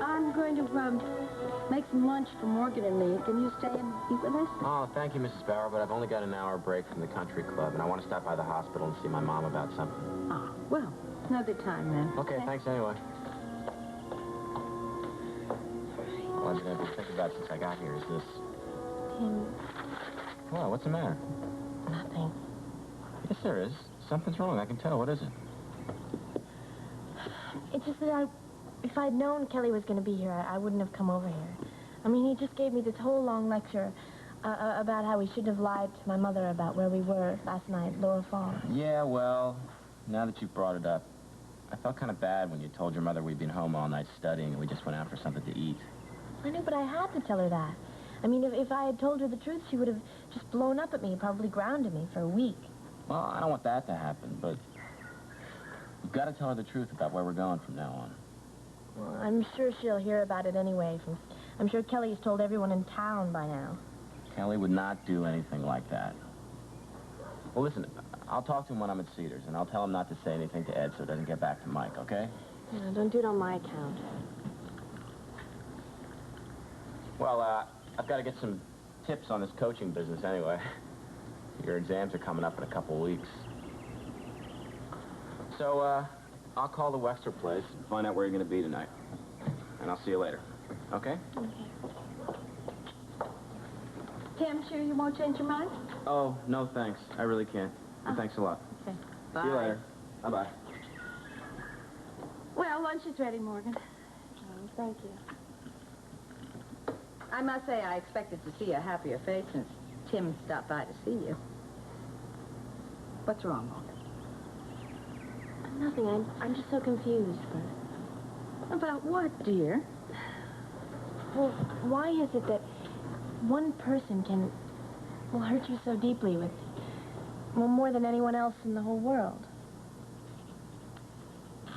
I'm going to make some lunch for Morgan and me. Can you stay and eat with us? Oh, thank you, Mrs. Barrow, but I've only got an hour break from the country club, and I want to stop by the hospital and see my mom about something. Oh, well, another time then. Okay, thanks anyway. All I've been able to think about since I got here is this. Tim. Well, what's the matter? Nothing. Yes, there is. Something's wrong. I can tell. What is it? It's just that if I'd known Kelly was going to be here, I wouldn't have come over here. I mean, he just gave me this whole long lecture about how we shouldn't have lied to my mother about where we were last night, Lower Falls. Yeah, well, now that you've brought it up, I felt kind of bad when you told your mother we'd been home all night studying and we just went out for something to eat. I know, but I had to tell her that. I mean, if I had told her the truth, she would have just blown up at me, probably grounded me for a week. Well, I don't want that to happen, but you've got to tell her the truth about where we're going from now on. Well, I'm sure she'll hear about it anyway. I'm sure Kelly's told everyone in town by now. Kelly would not do anything like that. Well, listen, I'll talk to him when I'm at Cedars, and I'll tell him not to say anything to Ed so it doesn't get back to Mike, okay? No, don't do it on my account. Well, I've got to get some tips on this coaching business anyway. Your exams are coming up in a couple of weeks. So, I'll call the Wexler place and find out where you're going to be tonight. And I'll see you later. Okay? Okay. Tim, sure you won't change your mind? Oh, no, thanks. I really can't. But thanks a lot. Okay. Bye. See you later. Bye-bye. Well, lunch is ready, Morgan. Oh, thank you. I must say I expected to see a happier face since Tim stopped by to see you. What's wrong, Morgan? Nothing. I'm just so confused. About what, dear? Well, why is it that one person can, well, hurt you so deeply with, well, more than anyone else in the whole world?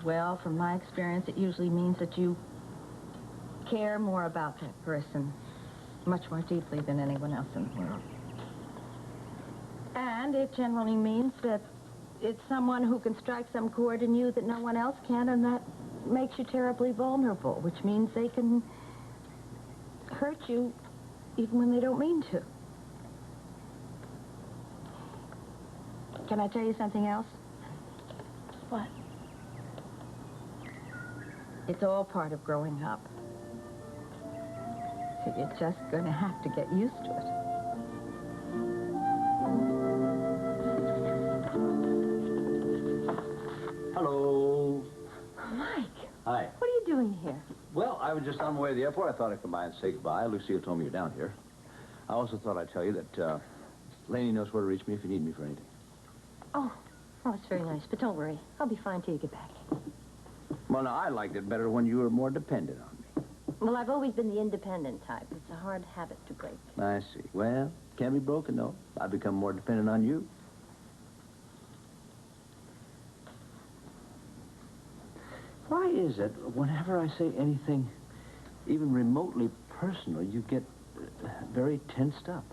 Well, from my experience, it usually means that you care more about that person much more deeply than anyone else in the world. And it generally means that it's someone who can strike some chord in you that no one else can, and that makes you terribly vulnerable, which means they can hurt you even when they don't mean to. Can I tell you something else? What? It's all part of growing up. So you're just going to have to get used to it. Hello. Mike. Hi. What are you doing here? Well, I was just on my way to the airport. I thought I'd come by and say goodbye. Lucille told me you're down here. I also thought I'd tell you that Laney knows where to reach me if you need me for anything. Oh, it's very nice, but don't worry. I'll be fine till you get back. Well, now, I liked it better when you were more dependent on me. Well, I've always been the independent type. It's a hard habit to break. I see. Well, can't be broken, though. I've become more dependent on you. Why is it, whenever I say anything even remotely personal, you get very tensed up?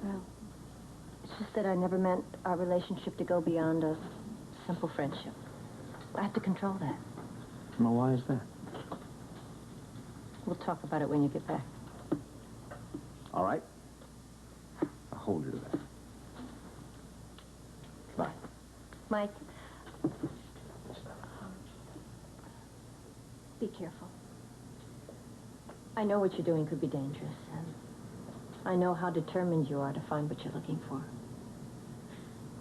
Well, it's just that I never meant our relationship to go beyond a simple friendship. I have to control that. Well, why is that? We'll talk about it when you get back. All right. I'll hold you to that. Bye. Mike. Be careful. I know what you're doing could be dangerous, and I know how determined you are to find what you're looking for.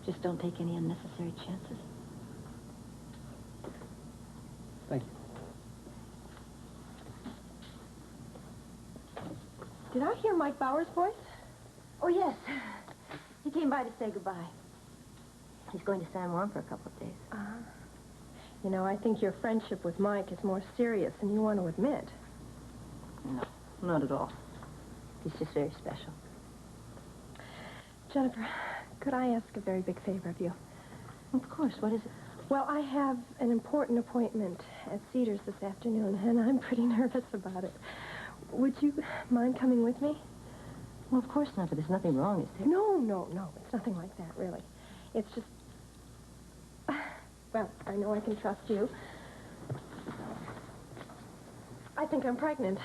Just don't take any unnecessary chances. Thank you. Did I hear Mike Bauer's voice? Oh, yes. He came by to say goodbye. He's going to San Juan for a couple of days. You know, I think your friendship with Mike is more serious than you want to admit. No, not at all. He's just very special. Jennifer, could I ask a very big favor of you? Of course. What is it? Well, I have an important appointment at Cedars this afternoon, and I'm pretty nervous about it. Would you mind coming with me? Well, of course not, but there's nothing wrong, is there? No. It's nothing like that, really. It's just... Well, I know I can trust you. I think I'm pregnant.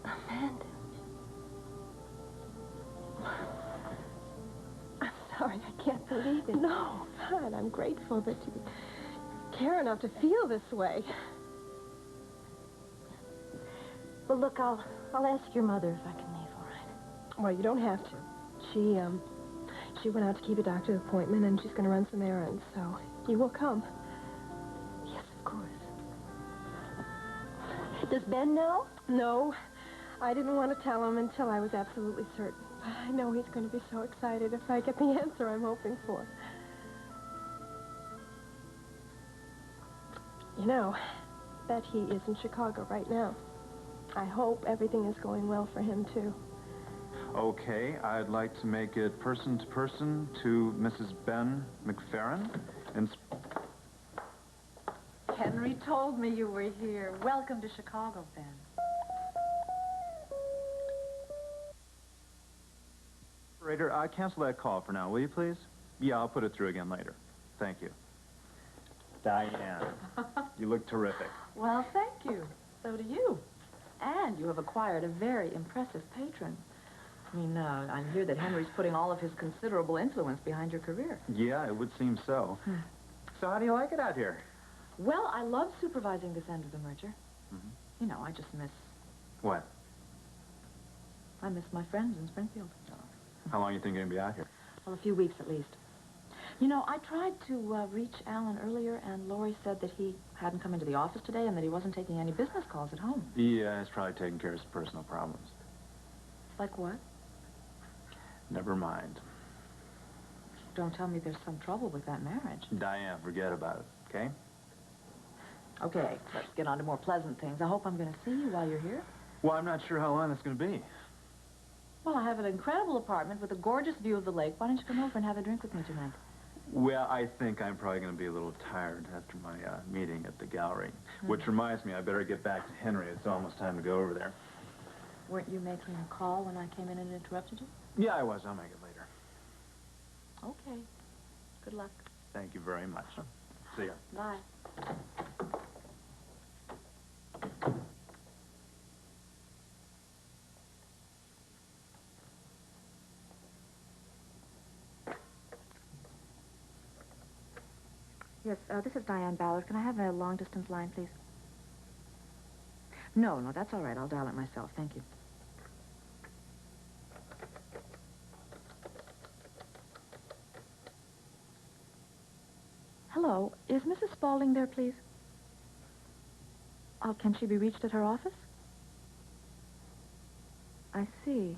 Amanda. I'm sorry, I can't believe it. No, God, I'm grateful that you care enough to feel this way. Well, look, I'll ask your mother if I can leave, all right? Well, you don't have to. She went out to keep a doctor's appointment, and she's going to run some errands, so you will come. Yes, of course. Does Ben know? No, I didn't want to tell him until I was absolutely certain. I know he's going to be so excited if I get the answer I'm hoping for. You know, bet he is in Chicago right now. I hope everything is going well for him, too. Okay, I'd like to make it person to Mrs. Ben McFerrin. Henry told me you were here. Welcome to Chicago, Ben. Operator, cancel that call for now, will you please? Yeah, I'll put it through again later. Thank you. Diane, you look terrific. Well, thank you. So do you. And you have acquired a very impressive patron. I mean, I hear that Henry's putting all of his considerable influence behind your career. Yeah, it would seem so. So how do you like it out here? Well, I love supervising this end of the merger. Mm-hmm. You know, I just miss... What? I miss my friends in Springfield. How long you think you're going to be out here? Well, a few weeks at least. You know, I tried to reach Alan earlier, and Laurie said that he hadn't come into the office today and that he wasn't taking any business calls at home. Yeah, he's probably taking care of his personal problems. Like what? Never mind. Don't tell me there's some trouble with that marriage. Diane, forget about it, okay? Okay, let's get on to more pleasant things. I hope I'm going to see you while you're here. Well, I'm not sure how long it's going to be. Well, I have an incredible apartment with a gorgeous view of the lake. Why don't you come over and have a drink with me tonight? Well, I think I'm probably going to be a little tired after my meeting at the gallery. Which reminds me, I better get back to Henry. It's almost time to go over there. Weren't you making a call when I came in and interrupted you? Yeah, I was. I'll make it later. Okay. Good luck. Thank you very much. See ya. Bye. Yes, this is Diane Ballard. Can I have a long-distance line, please? No, that's all right. I'll dial it myself. Thank you. Hello. Is Mrs. Spalding there, please? Can she be reached at her office? I see.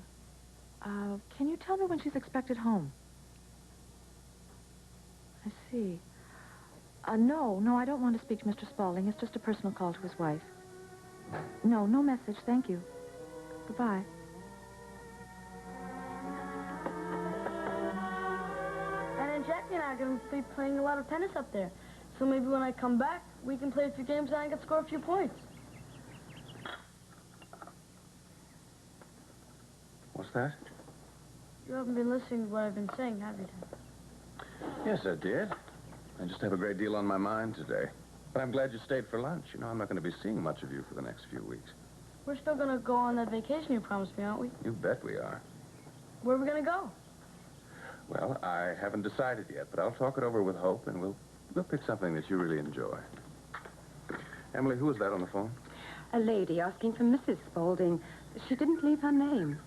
Can you tell me when she's expected home? I see. No, I don't want to speak to Mr. Spalding. It's just a personal call to his wife. No message, thank you. Goodbye. And Jackie and I are going to be playing a lot of tennis up there. So maybe when I come back, we can play a few games and I can score a few points. What's that? You haven't been listening to what I've been saying, have you, Tim? Yes, I did. I just have a great deal on my mind today. But I'm glad you stayed for lunch. You know, I'm not going to be seeing much of you for the next few weeks. We're still going to go on that vacation you promised me, aren't we? You bet we are. Where are we going to go? Well, I haven't decided yet, but I'll talk it over with Hope, and we'll pick something that you really enjoy. Emily, who was that on the phone? A lady asking for Mrs. Spalding. She didn't leave her name.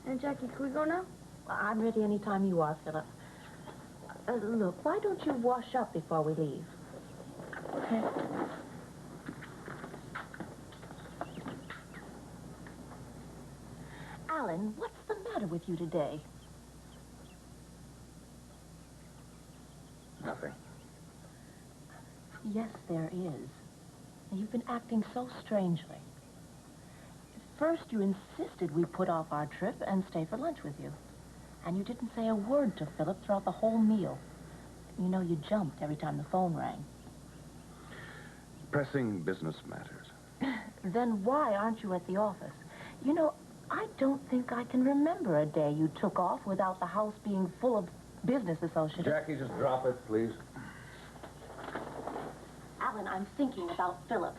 And Jackie, can we go now? I'm ready any time you are, Philip. Look, why don't you wash up before we leave? Okay. Alan, what's the matter with you today? Nothing. Yes, there is. You've been acting so strangely. First, you insisted we put off our trip and stay for lunch with you. And you didn't say a word to Philip throughout the whole meal. You know, you jumped every time the phone rang. Pressing business matters. Then why aren't you at the office? You know, I don't think I can remember a day you took off without the house being full of business associates. Jackie, just drop it, please. Alan, I'm thinking about Philip.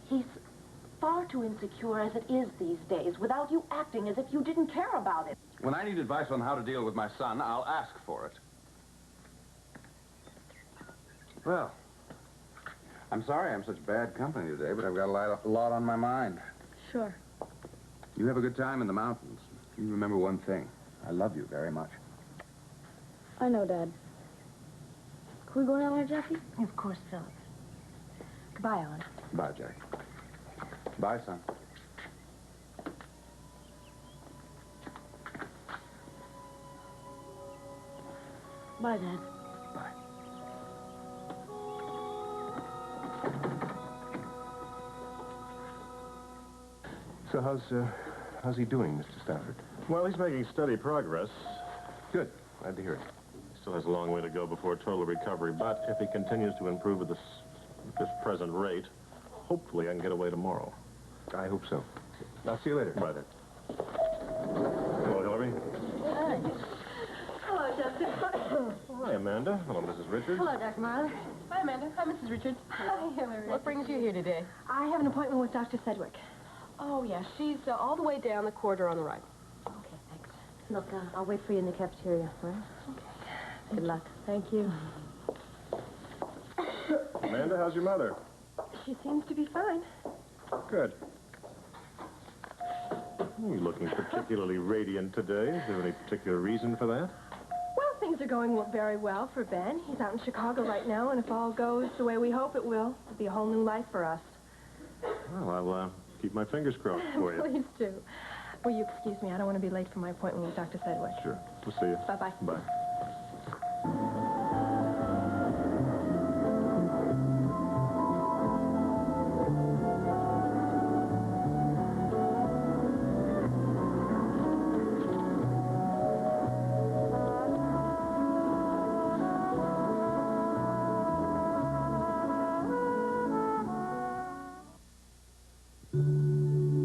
He's far too insecure as it is these days, without you acting as if you didn't care about it. When I need advice on how to deal with my son, I'll ask for it. Well, I'm sorry I'm such bad company today, but I've got a lot on my mind. Sure. You have a good time in the mountains. You remember one thing. I love you very much. I know, Dad. Can we go down there, Jackie? Of course, Philip. Goodbye, Alan. Bye, Jackie. Bye, son. Bye, Dad. Bye. So how's he doing, Mr. Stafford? Well, he's making steady progress. Good. Glad to hear it. He still has a long way to go before total recovery, but if he continues to improve at this present rate, hopefully I can get away tomorrow. I hope so. I'll see you later. Bye then. Hello, Hillary. Hi. Hello, Justin. Hi, Amanda. Hello, Mrs. Richards. Hello, Dr. Marler. Hi, Amanda. Hi, Mrs. Richards. Hi, Hillary. What brings you here today? I have an appointment with Dr. Sedgwick. Oh, yeah. She's all the way down the corridor on the right. Okay, thanks. Look, I'll wait for you in the cafeteria, all right? Okay. Good luck. Thank you. Amanda, how's your mother? She seems to be fine. Good. You're looking particularly radiant today. Is there any particular reason for that? Well, things are going very well for Ben. He's out in Chicago right now, and if all goes the way we hope it will, it'll be a whole new life for us. Well, I'll keep my fingers crossed for you. Please do. Will you excuse me? I don't want to be late for my appointment with Dr. Sedgwick. Sure. We'll see you. Bye-bye. Bye.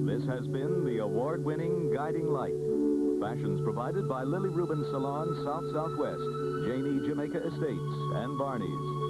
This has been the award-winning Guiding Light. Fashions provided by Lily Rubin Salon, South Southwest, Janie Jamaica Estates, and Barney's.